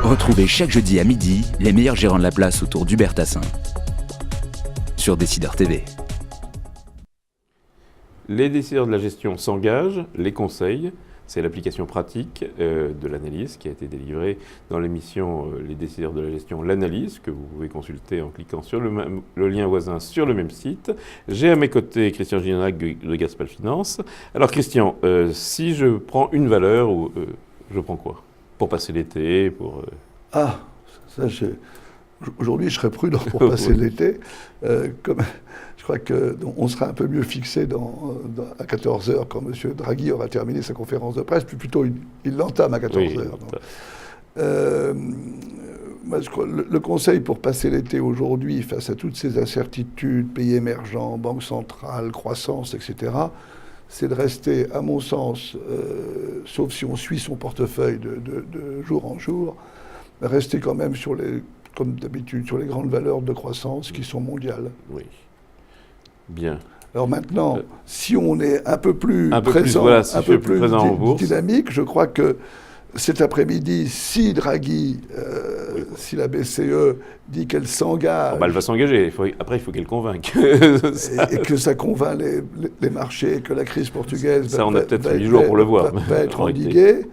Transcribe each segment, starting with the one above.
Retrouvez chaque jeudi à midi les meilleurs gérants de la place autour d'Hubert Tassin sur Décideur TV. Les décideurs de la gestion s'engagent, les conseils. C'est l'application pratique de l'analyse qui a été délivrée dans l'émission Les décideurs de la gestion, l'analyse, que vous pouvez consulter en cliquant sur le lien voisin sur le même site. J'ai à mes côtés Christian Gignac de Gaspal Finance. Alors Christian, si je prends une valeur, je prends quoi? Pour passer l'été, pour... Aujourd'hui, je serais prudent pour passer l'été. Je crois qu'on sera un peu mieux fixé à 14h quand M. Draghi aura terminé sa conférence de presse, puis plutôt il l'entame à 14h. Moi, je crois, le conseil pour passer l'été aujourd'hui, face à toutes ces incertitudes, pays émergents, banque centrale, croissance, etc., c'est de rester, à mon sens, sauf si on suit son portefeuille de jour en jour, rester quand même comme d'habitude, sur les grandes valeurs de croissance qui sont mondiales. Oui. Bien. Alors maintenant, si on est un peu plus présent, un peu plus dynamique, je crois que cet après-midi, si Draghi, si la BCE dit qu'elle s'engage... elle va s'engager. Après, il faut qu'elle convainque. et que ça convainc les marchés, que la crise portugaise on a peut-être 8 jours pour le voir. Va être endiguée.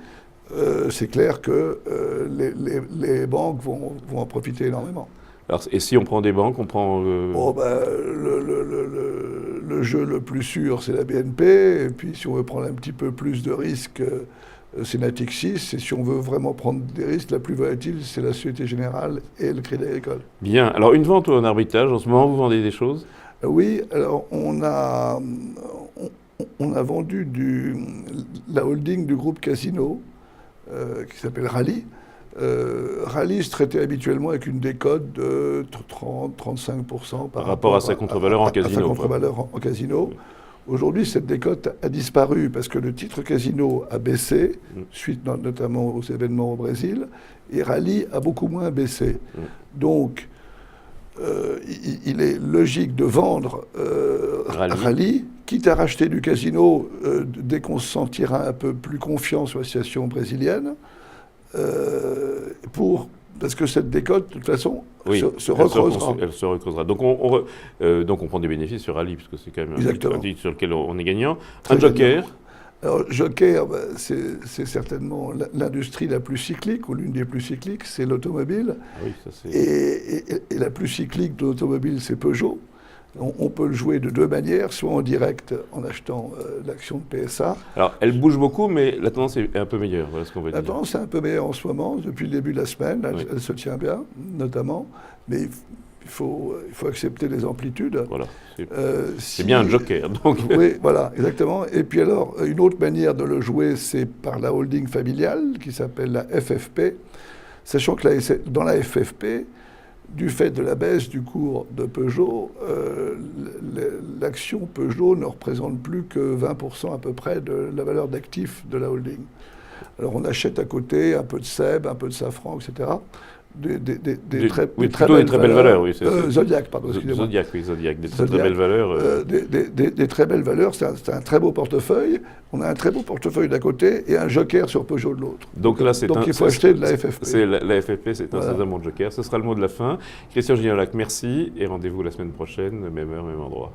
C'est clair que les banques vont en profiter énormément. Alors, et si on prend des banques, on prend... Le jeu le plus sûr, c'est la BNP. Et puis, si on veut prendre un petit peu plus de risques, c'est Natixis. Et si on veut vraiment prendre des risques, la plus volatile, c'est la Société Générale et le Crédit Agricole. Bien. Alors, une vente ou un arbitrage, en ce moment, vous vendez des choses? Oui. Alors, on a vendu la holding du groupe Casino, qui s'appelle Rallye. Rallye se traitait habituellement avec une décote de 30-35% par rapport à sa contre-valeur en casino. À sa contre-valeur en casino. Oui. Aujourd'hui, cette décote a disparu parce que le titre Casino a baissé, suite notamment aux événements au Brésil, et Rallye a beaucoup moins baissé. Donc, il est logique de vendre Rallye, quitte à racheter du Casino dès qu'on se sentira un peu plus confiant sur la situation brésilienne. Parce que cette décote, de toute façon, se recreusera. Elle se recreusera. Donc on prend des bénéfices sur Rallye, parce que c'est quand même un titre sur lequel on est gagnant. Un joker. Alors, joker, c'est certainement l'industrie la plus cyclique, ou l'une des plus cycliques, c'est l'automobile. Ah oui, ça c'est... Et la plus cyclique de l'automobile, c'est Peugeot. On peut le jouer de deux manières, soit en direct en achetant l'action de PSA. Alors, elle bouge beaucoup, mais la tendance est un peu meilleure, voilà ce qu'on veut dire. La tendance est un peu meilleure en ce moment, depuis le début de la semaine, elle se tient bien, notamment, mais il faut accepter les amplitudes. Voilà, c'est bien un joker. Donc. Oui, voilà, exactement. Et puis alors, une autre manière de le jouer, c'est par la holding familiale, qui s'appelle la FFP, sachant que dans la FFP, du fait de la baisse du cours de Peugeot, l'action Peugeot ne représente plus que 20% à peu près de la valeur d'actifs de la holding. Alors on achète à côté un peu de Seb, un peu de Safran, etc. Des très belles valeurs. Oui, Zodiac, pardon, excusez-moi. Zodiac, des très belles valeurs. Des très belles valeurs, c'est un très beau portefeuille. On a un très beau portefeuille d'un côté et un joker sur Peugeot de l'autre. Donc il faut acheter de la FFP. La FFP, c'est un certain joker. Ce sera le mot de la fin. Christian Gignac, merci et rendez-vous la semaine prochaine, même heure, même endroit.